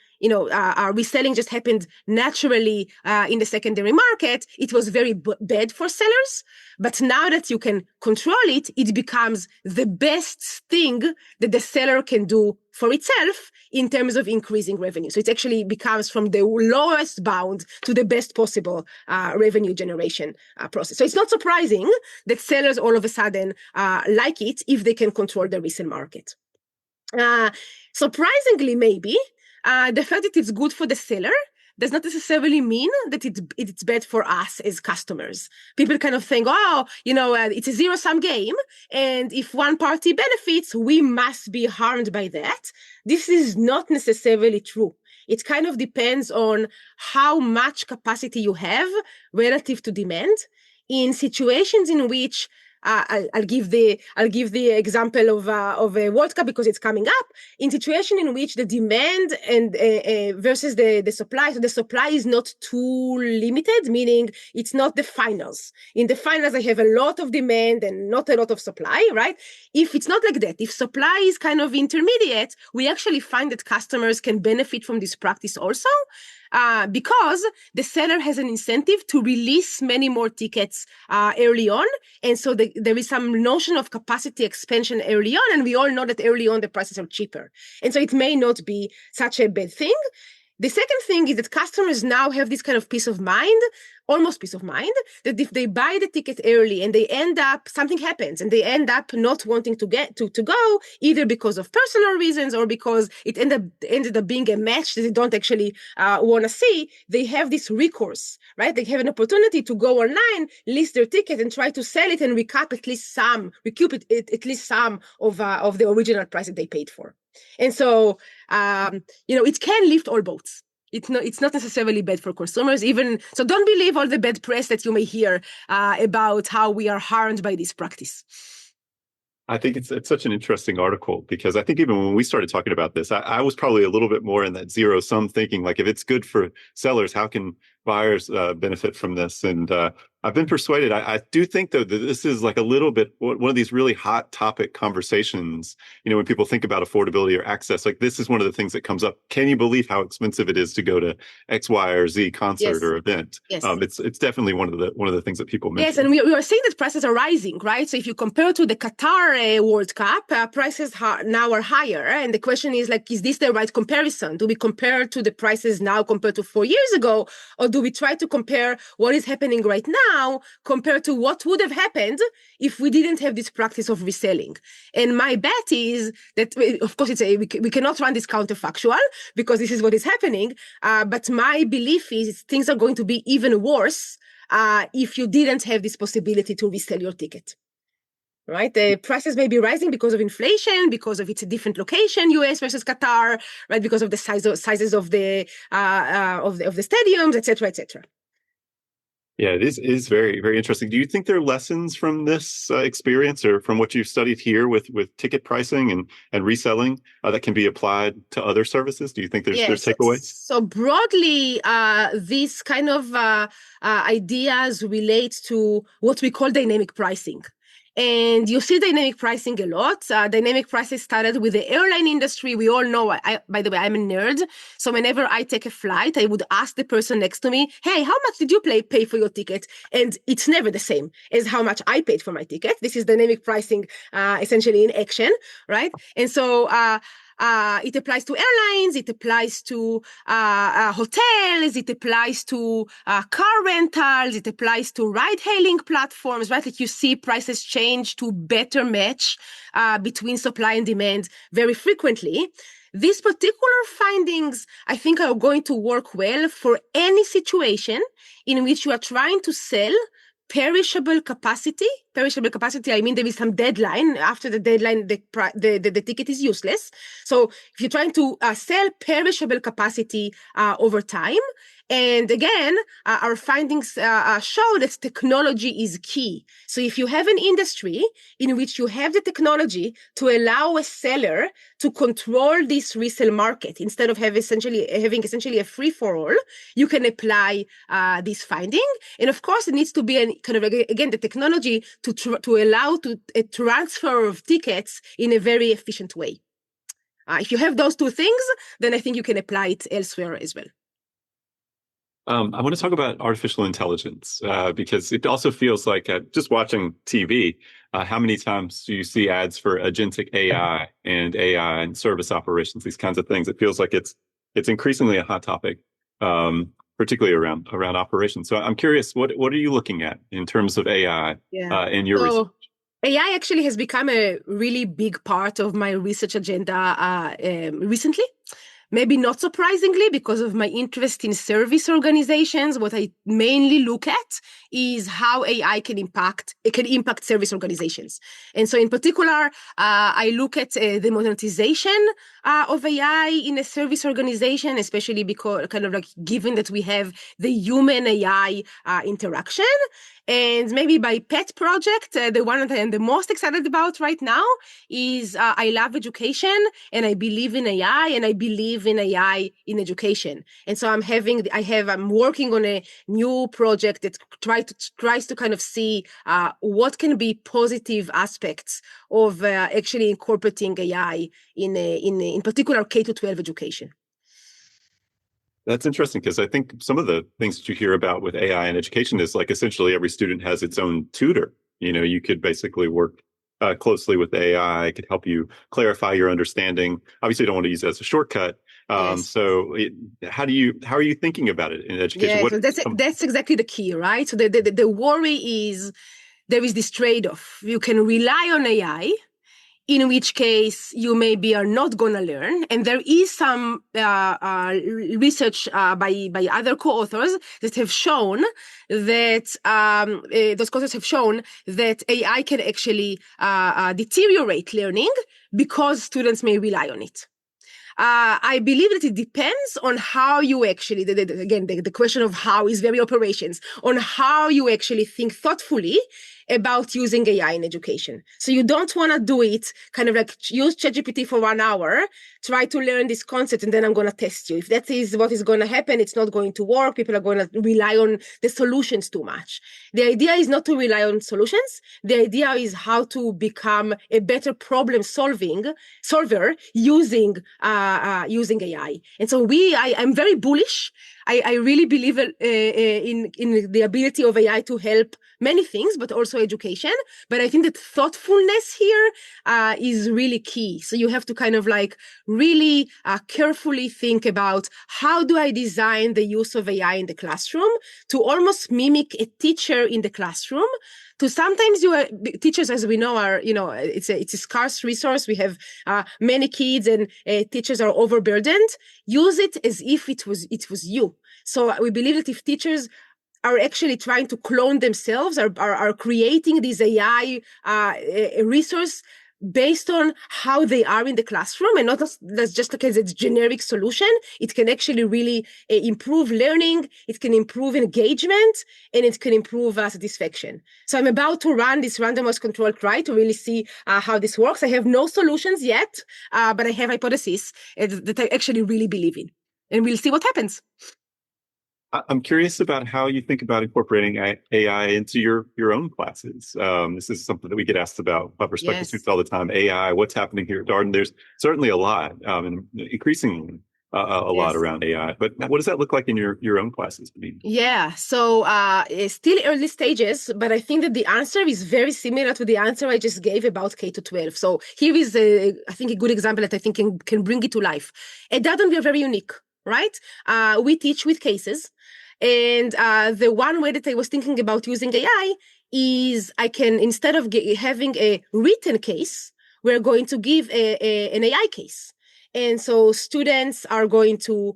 reselling just happened naturally in the secondary market, it was very bad for sellers. But now that you can control it, it becomes the best thing that the seller can do for itself in terms of increasing revenue. So it actually becomes from the lowest bound to the best possible revenue generation process. So it's not surprising that sellers all of a sudden like it if they can control the resale market. Surprisingly, maybe, the fact that it's good for the seller does not necessarily mean that it's bad for us as customers. People kind of think, it's a zero-sum game, and if one party benefits, we must be harmed by that. This is not necessarily true. It kind of depends on how much capacity you have relative to demand. In situations in which I'll give the example of a World Cup because it's coming up. In situation in which the demand and versus the supply, so the supply is not too limited, meaning it's not the finals. In the finals, I have a lot of demand and not a lot of supply, right? If it's not like that, if supply is kind of intermediate, we actually find that customers can benefit from this practice also. Because the seller has an incentive to release many more tickets early on. And so there is some notion of capacity expansion early on. And we all know that early on the prices are cheaper. And so it may not be such a bad thing. The second thing is that customers now have this kind of peace of mind, almost peace of mind, that if they buy the ticket early and they end up, something happens and they end up not wanting to get to go, either because of personal reasons or because it ended up being a match that they don't actually want to see, they have this recourse, right? They have an opportunity to go online, list their ticket and try to sell it and recoup at least some of the original price that they paid for. And so, it can lift all boats. It's not necessarily bad for consumers, even so. Don't believe all the bad press that you may hear about how we are harmed by this practice. I think it's such an interesting article because I think even when we started talking about this, I was probably a little bit more in that zero sum thinking, like if it's good for sellers, how can buyers benefit from this? And I've been persuaded. I do think, though, that this is like a little bit one of these really hot topic conversations. When people think about affordability or access, like this is one of the things that comes up. Can you believe how expensive it is to go to X, Y, or Z concert or event? Yes. It's definitely one of the things that people mention. Yes, and we are seeing that prices are rising, right? So if you compare to the Qatar World Cup, prices now are higher. And the question is, like, is this the right comparison? Do we compare to the prices now compared to 4 years ago? Or do we try to compare what is happening right now now compared to what would have happened if we didn't have this practice of reselling. And my bet is that, of course, we cannot run this counterfactual because this is what is happening. But my belief is things are going to be even worse if you didn't have this possibility to resell your ticket. Right, the prices may be rising because of inflation, because of it's a different location, US versus Qatar, right? Because of the sizes of the stadiums, etc., etc. Yeah, it is very, very interesting. Do you think there are lessons from this experience or from what you've studied here with ticket pricing and reselling that can be applied to other services? Do you think there's takeaways? So broadly, these kind of ideas relate to what we call dynamic pricing. And you see dynamic pricing a lot. Dynamic pricing started with the airline industry. We all know, by the way, I'm a nerd. So whenever I take a flight, I would ask the person next to me, hey, how much did you pay for your ticket? And it's never the same as how much I paid for my ticket. This is dynamic pricing, essentially in action, right? And so it applies to airlines, it applies to hotels, it applies to car rentals, it applies to ride-hailing platforms, right? Like you see prices change to better match between supply and demand very frequently. These particular findings, I think, are going to work well for any situation in which you are trying to sell perishable capacity, I mean, there is some deadline. After the deadline, the ticket is useless. So if you're trying to sell perishable capacity over time, and again, our findings show that technology is key. So if you have an industry in which you have the technology to allow a seller to control this resale market instead of having essentially a free-for-all, you can apply this finding. And of course, it needs to be again the technology to allow a transfer of tickets in a very efficient way. If you have those two things, then I think you can apply it elsewhere as well. I want to talk about artificial intelligence because it also feels like just watching TV, how many times do you see ads for agentic AI and service operations, these kinds of things? It feels like it's increasingly a hot topic, particularly around operations. So I'm curious, what are you looking at in terms of AI in your research? AI actually has become a really big part of my research agenda recently. Maybe not surprisingly, because of my interest in service organizations, what I mainly look at is how AI can impact service organizations. And so in particular, I look at the monetization of AI in a service organization, especially because given that we have the human AI interaction. And maybe my pet project, the one that I am the most excited about right now is I love education and I believe in AI and I believe in AI in education. And so I'm working on a new project that tries to kind of see what can be positive aspects of actually incorporating AI in particular K-12 education. That's interesting because I think some of the things that you hear about with AI and education is like essentially every student has its own tutor. You could basically work closely with AI, could help you clarify your understanding. Obviously, you don't want to use it as a shortcut. Yes. So how are you thinking about it in education? Yeah, so that's exactly the key, right? So the worry is there is this trade-off. You can rely on AI, in which case you maybe are not going to learn. And there is some research by other co-authors that have shown that those co-authors have shown that AI can actually deteriorate learning because students may rely on it. I believe that it depends on how you actually, the question of how is very operations, on how you actually think thoughtfully about using AI in education. So you don't want to do it kind of like use ChatGPT for 1 hour, try to learn this concept, and then I'm going to test you. If that is what is going to happen, it's not going to work. People are going to rely on the solutions too much. The idea is not to rely on solutions. The idea is how to become a better problem solver using AI. And so I'm very bullish. I really believe in the ability of AI to help many things, but also also education. But I think that thoughtfulness here is really key. So you have to kind of like really carefully think about how do I design the use of AI in the classroom to almost mimic a teacher in the classroom. To sometimes teachers, as we know, are, it's a scarce resource. We have many kids and teachers are overburdened. Use it as if it was you. So we believe that if teachers are actually trying to clone themselves, are creating this AI a resource based on how they are in the classroom, and not that's just like as a generic solution. It can actually really improve learning, it can improve engagement, and it can improve satisfaction. So I'm about to run this randomized controlled trial to really see how this works. I have no solutions yet, but I have hypotheses that I actually really believe in, and we'll see what happens. I'm curious about how you think about incorporating AI into your own classes. This is something that we get asked about by prospective students all the time. AI, what's happening here at Darden? There's certainly a lot, and increasingly a lot around AI. But what does that look like in your own classes? Yeah, so it's still early stages, but I think that the answer is very similar to the answer I just gave about K to 12. So here is, I think, a good example that I think can bring it to life. At Darden, we are very unique, right? We teach with cases. And the one way that I was thinking about using AI is I can, instead of having a written case, we're going to give an AI case. And so students are going to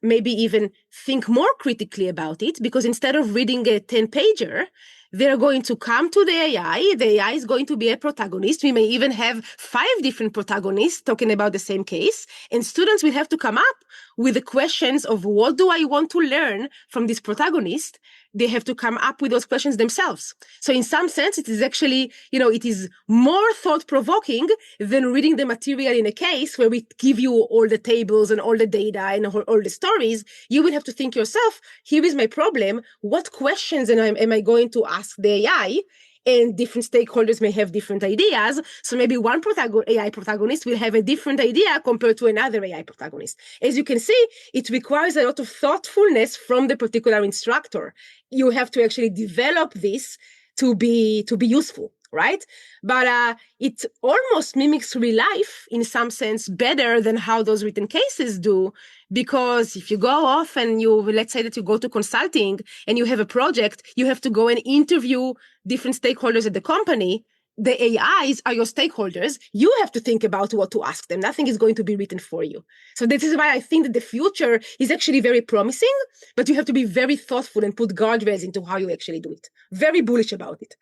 maybe even think more critically about it, because instead of reading a 10-pager, they're going to come to the AI. The AI is going to be a protagonist. We may even have 5 different protagonists talking about the same case. And students will have to come up with the questions of what do I want to learn from this protagonist? They have to come up with those questions themselves. So in some sense, it is actually, it is more thought-provoking than reading the material in a case where we give you all the tables and all the data and all the stories. You will have to think yourself, here is my problem. What questions am I going to ask the AI? And different stakeholders may have different ideas. So maybe one AI protagonist will have a different idea compared to another AI protagonist. As you can see, it requires a lot of thoughtfulness from the particular instructor. You have to actually develop this to be useful, right? But it almost mimics real life in some sense better than how those written cases do. Because if you go off and let's say that you go to consulting and you have a project, you have to go and interview different stakeholders at the company. The AIs are your stakeholders. You have to think about what to ask them. Nothing is going to be written for you. So this is why I think that the future is actually very promising, but you have to be very thoughtful and put guardrails into how you actually do it. Very bullish about it.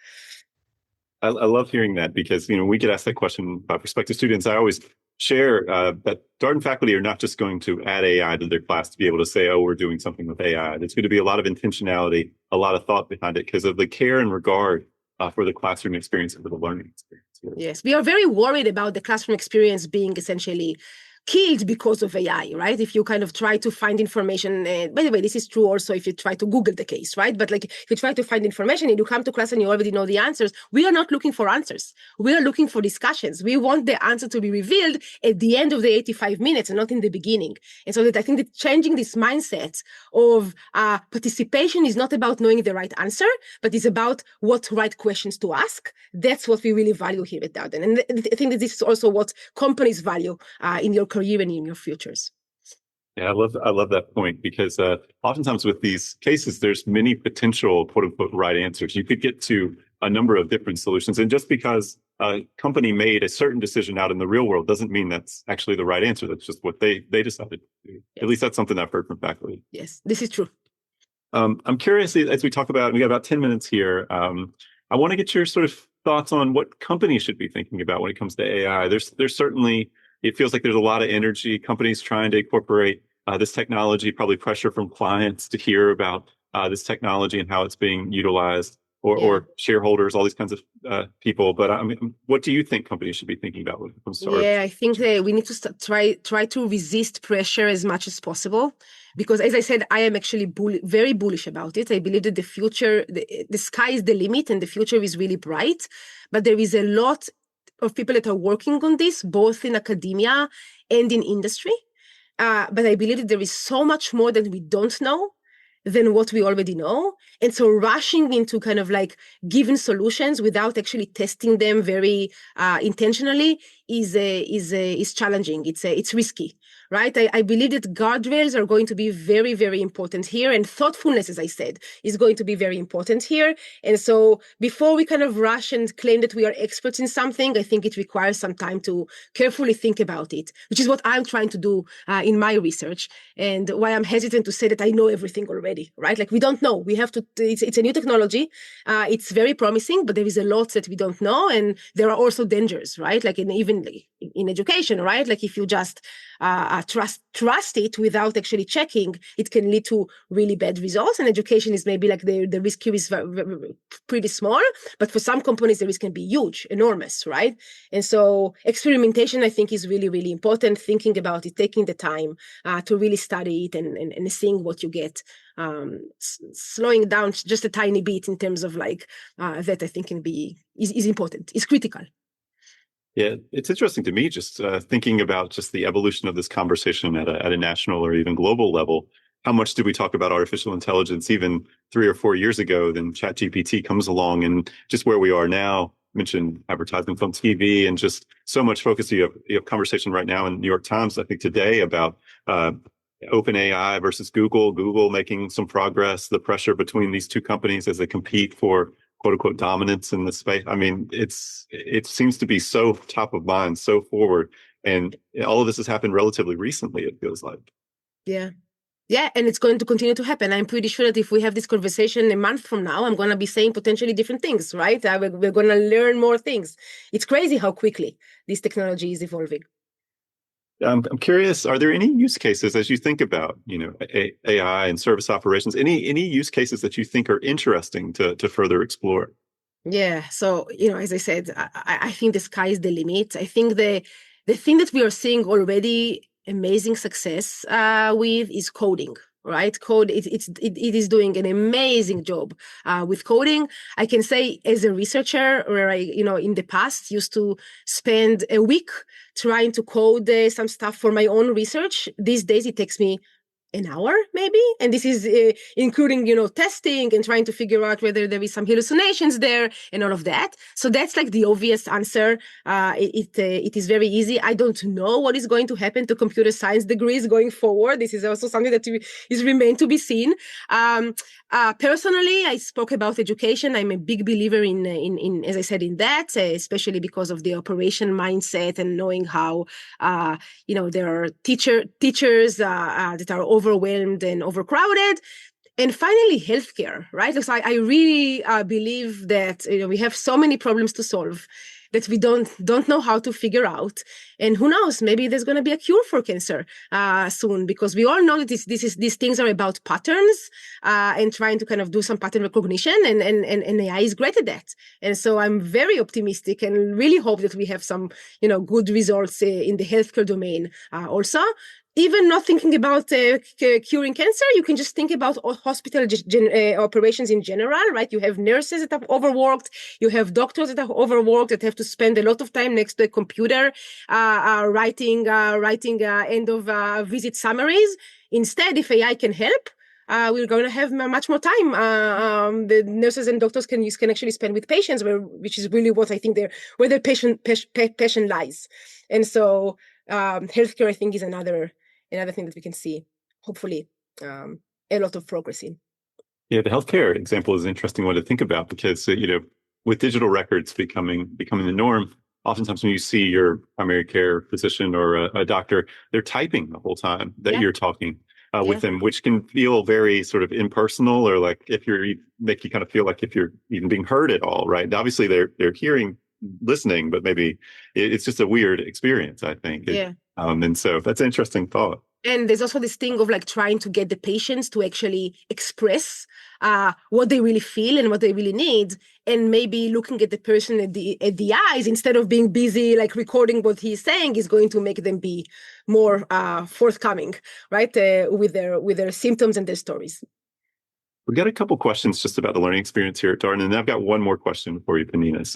I love hearing that, because we get asked that question by prospective students. I always share that Darden faculty are not just going to add AI to their class to be able to say, oh, we're doing something with AI. There's going to be a lot of intentionality, a lot of thought behind it, because of the care and regard for the classroom experience and for the learning experience. Yes, we are very worried about the classroom experience being essentially killed because of AI, right? If you kind of try to find information, by the way, this is true also if you try to Google the case, right? But like if you try to find information and you come to class and you already know the answers, we are not looking for answers. We are looking for discussions. We want the answer to be revealed at the end of the 85 minutes and not in the beginning. And so that I think that changing this mindset of participation is not about knowing the right answer, but it's about what right questions to ask. That's what we really value here at Darden. And I think that this is also what companies value in your career and in your futures. Yeah, I love that point, because oftentimes with these cases, there's many potential quote unquote right answers. You could get to a number of different solutions, and just because a company made a certain decision out in the real world doesn't mean that's actually the right answer. That's just what they decided to do. Yes. At least that's something I've heard from faculty. Yes, this is true. I'm curious, as we talk about, we got about 10 minutes here. I want to get your sort of thoughts on what companies should be thinking about when it comes to AI. There's certainly, it feels like there's a lot of energy, companies trying to incorporate this technology, probably pressure from clients to hear about this technology and how it's being utilized, or shareholders, all these kinds of people. But I mean, what do you think companies should be thinking about when it comes to I think we need to try to resist pressure as much as possible. Because as I said, I am actually very bullish about it. I believe that the future, the sky is the limit and the future is really bright. But there is a lot of people that are working on this, both in academia and in industry. But I believe that there is so much more that we don't know. than what we already know. And so rushing into kind of like given solutions without actually testing them very intentionally is challenging. It's risky, right? I believe that guardrails are going to be very, very important here. And thoughtfulness, as I said, is going to be very important here. And so before we kind of rush and claim that we are experts in something, I think it requires some time to carefully think about it, which is what I'm trying to do in my research. And why I'm hesitant to say that I know everything already, right? Like we don't know. We have to, it's a new technology. It's very promising, but there is a lot that we don't know. And there are also dangers, right? Like even in education, right? Like if you just trust it without actually checking, it can lead to really bad results. And education is maybe like the risk here is pretty small, but for some companies, the risk can be huge, enormous, right? And so experimentation, I think, is really, really important. Thinking about it, taking the time to really study it and seeing what you get. Slowing down just a tiny bit in terms of like that, I think is important, is critical. Yeah, it's interesting to me just thinking about just the evolution of this conversation at a national or even global level. How much did we talk about artificial intelligence even 3 or 4 years ago? Then ChatGPT comes along, and just where we are now. Mentioned advertisements on TV, and just so much focus. You have conversation right now in New York Times, I think today, about OpenAI versus Google. Google making some progress. The pressure between these two companies as they compete for quote unquote dominance in the space. I mean, it seems to be so top of mind, so forward. And all of this has happened relatively recently, it feels like. Yeah. Yeah, and it's going to continue to happen. I'm pretty sure that if we have this conversation a month from now, I'm going to be saying potentially different things, right? We're going to learn more things. It's crazy how quickly this technology is evolving. I'm curious, are there any use cases as you think about, AI and service operations, any use cases that you think are interesting to further explore? Yeah. So, as I said, I think the sky is the limit. I think the thing that we are seeing already amazing success with is coding, right? It is doing an amazing job with coding. I can say as a researcher where I, in the past used to spend a week trying to code some stuff for my own research. These days it takes me an hour maybe, and this is including testing and trying to figure out whether there is some hallucinations there and all of that. So that's like the obvious answer. It is very easy. I don't know what is going to happen to computer science degrees going forward. This is also something that is remain to be seen. Personally, I spoke about education. I'm a big believer in as I said, in that, especially because of the operation mindset and knowing how there are teachers that are overwhelmed and overcrowded. And finally, healthcare, right? So I really believe that we have so many problems to solve that we don't know how to figure out. And who knows, maybe there's going to be a cure for cancer soon, because we all know that these things are about patterns and trying to kind of do some pattern recognition, and AI is great at that. And so I'm very optimistic and really hope that we have some good results in the healthcare domain also. Even not thinking about curing cancer, you can just think about hospital operations in general, right? You have nurses that are overworked, you have doctors that are overworked, that have to spend a lot of time next to a computer writing end of visit summaries. Instead, if AI can help, we're going to have much more time. The nurses and doctors can actually spend with patients, which is really what I think where their passion lies. And so healthcare, I think, is another thing that we can see, hopefully, a lot of progress in. Yeah, the healthcare example is an interesting one to think about because, with digital records becoming the norm, oftentimes when you see your primary care physician or a doctor, they're typing the whole time that you're talking with them, which can feel very sort of impersonal, or like make you kind of feel like if you're even being heard at all, right? And obviously they're hearing, listening, but maybe it's just a weird experience, I think. And so that's an interesting thought. And there's also this thing of like trying to get the patients to actually express what they really feel and what they really need, and maybe looking at the person at the eyes instead of being busy like recording what he's saying is going to make them be more forthcoming, right, with their symptoms and their stories. We got a couple questions just about the learning experience here at Darden, and I've got one more question for you, Pnina.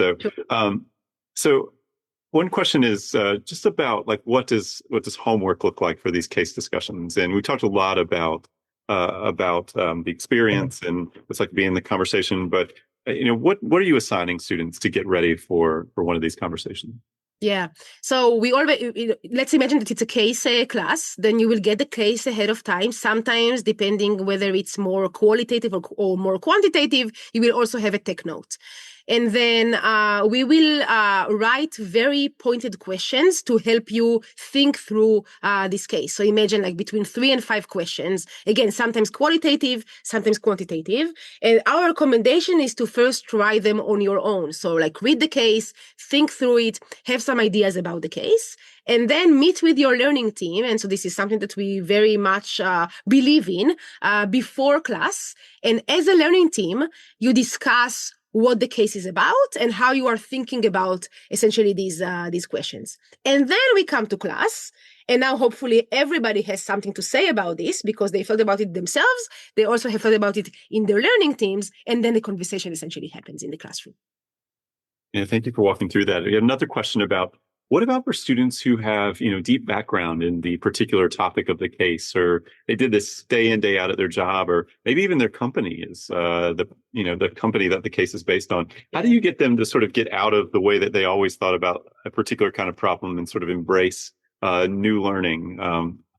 So one question is just about like what does homework look like for these case discussions? And we talked a lot about about the experience and it's like being in the conversation. But what are you assigning students to get ready for one of these conversations? Yeah. So we always, let's imagine that it's a case class, then you will get the case ahead of time. Sometimes, depending whether it's more qualitative or more quantitative, you will also have a tech note. And then we will write very pointed questions to help you think through this case. So imagine like between 3 and 5 questions. Again, sometimes qualitative, sometimes quantitative. And our recommendation is to first try them on your own. So like read the case, think through it, have some ideas about the case, and then meet with your learning team. And so this is something that we very much believe in before class. And as a learning team, you discuss what the case is about and how you are thinking about essentially these questions. And then we come to class. And now hopefully everybody has something to say about this because they thought about it themselves. They also have thought about it in their learning teams. And then the conversation essentially happens in the classroom. Yeah, thank you for walking through that. We have another question about what about for students who have, deep background in the particular topic of the case, or they did this day in, day out at their job, or maybe even their company is the company that the case is based on. How do you get them to sort of get out of the way that they always thought about a particular kind of problem and sort of embrace new learning,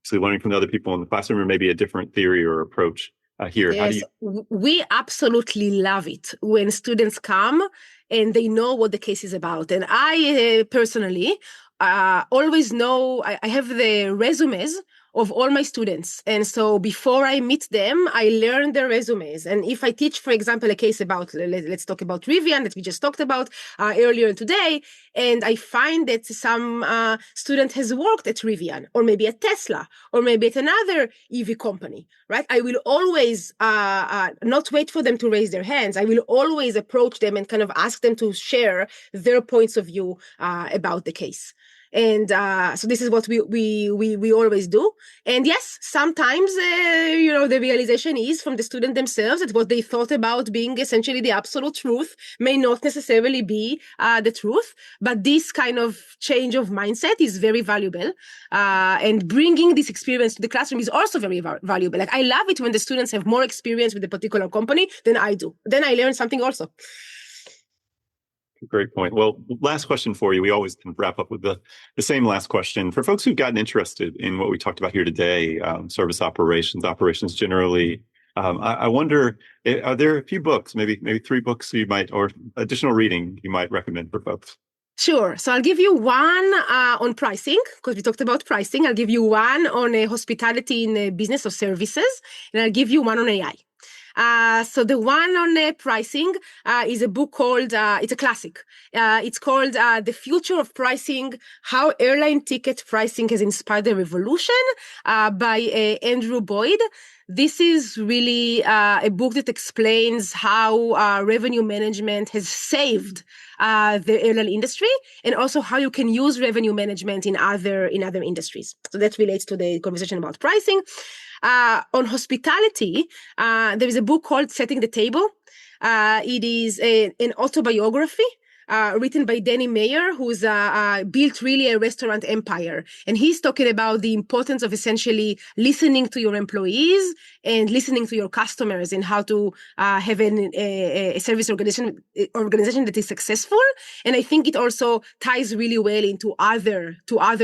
so learning from the other people in the classroom, or maybe a different theory or approach here? How do Yes, you? we absolutely love it when students come and they know what the case is about. And I personally always know, I have the resumes of all my students. And so before I meet them, I learn their resumes. And if I teach, for example, a case about, let's talk about Rivian that we just talked about earlier today, and I find that some student has worked at Rivian, or maybe at Tesla, or maybe at another EV company, right? I will always not wait for them to raise their hands. I will always approach them and kind of ask them to share their points of view about the case. And so this is what we always do. And yes, sometimes the realization is from the student themselves that what they thought about being essentially the absolute truth may not necessarily be the truth. But this kind of change of mindset is very valuable. And bringing this experience to the classroom is also very valuable. Like I love it when the students have more experience with a particular company than I do. Then I learn something also. Great point. Well, last question for you. We always wrap up with the same last question. For folks who've gotten interested in what we talked about here today, service operations generally, I wonder, are there a few books, maybe 3 books you might, or additional reading you might recommend for folks? Sure. So I'll give you one on pricing, because we talked about pricing. I'll give you one on hospitality in business or services, and I'll give you one on AI. So the one on pricing is a book called, it's a classic. It's called The Future of Pricing, How Airline Ticket Pricing Has Inspired a Revolution by Andrew Boyd. This is really a book that explains how revenue management has saved the airline industry, and also how you can use revenue management in other industries. So that relates to the conversation about pricing. On hospitality, there is a book called Setting the Table. It is an autobiography written by Danny Meyer, who's built really a restaurant empire. And he's talking about the importance of essentially listening to your employees and listening to your customers, and how to have a service organization that is successful. And I think it also ties really well into other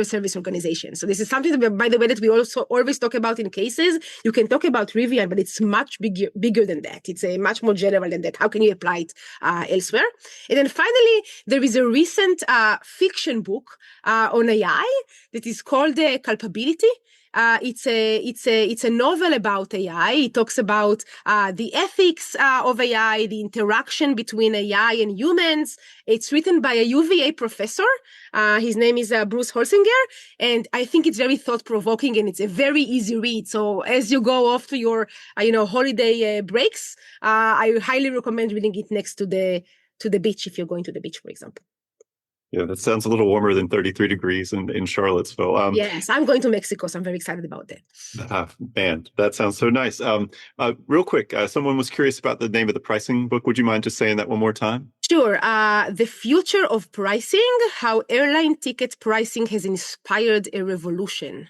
service organizations. So this is something that, by the way, that we also always talk about in cases. You can talk about Rivian, but it's much bigger than that. It's a much more general than that. How can you apply it elsewhere? And then finally, there is a recent fiction book on AI that is called Culpability. It's a novel about AI. It talks about the ethics of AI, the interaction between AI and humans. It's written by a UVA professor. His name is Bruce Holsinger, and I think it's very thought-provoking, and it's a very easy read. So as you go off to your holiday breaks, I highly recommend reading it next to the beach, if you're going to the beach, for example. Yeah, that sounds a little warmer than 33 degrees in Charlottesville. Yes, I'm going to Mexico, so I'm very excited about that. Man, that sounds so nice. Real quick, someone was curious about the name of the pricing book. Would you mind just saying that one more time? Sure. The Future of Pricing, How Airline Ticket Pricing Has Inspired a Revolution.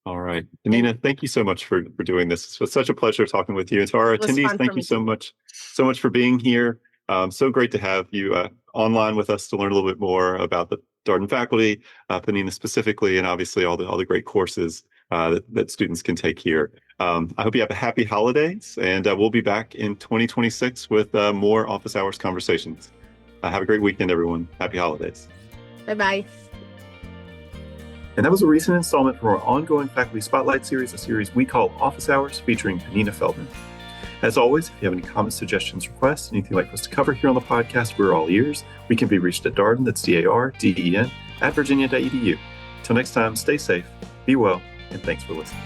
All right. Pnina, thank you so much for doing this. It was such a pleasure talking with you. And to our It was attendees, fun for thank you me too. so much for being here. So great to have you online with us to learn a little bit more about the Darden faculty, Pnina specifically, and obviously all the great courses that students can take here. I hope you have a happy holidays, and we'll be back in 2026 with more office hours conversations. Have a great weekend, everyone. Happy holidays. Bye-bye. And that was a recent installment from our ongoing Faculty Spotlight series, a series we call Office Hours, featuring Pnina Feldman. As always, if you have any comments, suggestions, requests, anything you'd like us to cover here on the podcast, we're all ears. We can be reached at Darden, that's DARDEN, @virginia.edu. Till next time, stay safe, be well, and thanks for listening.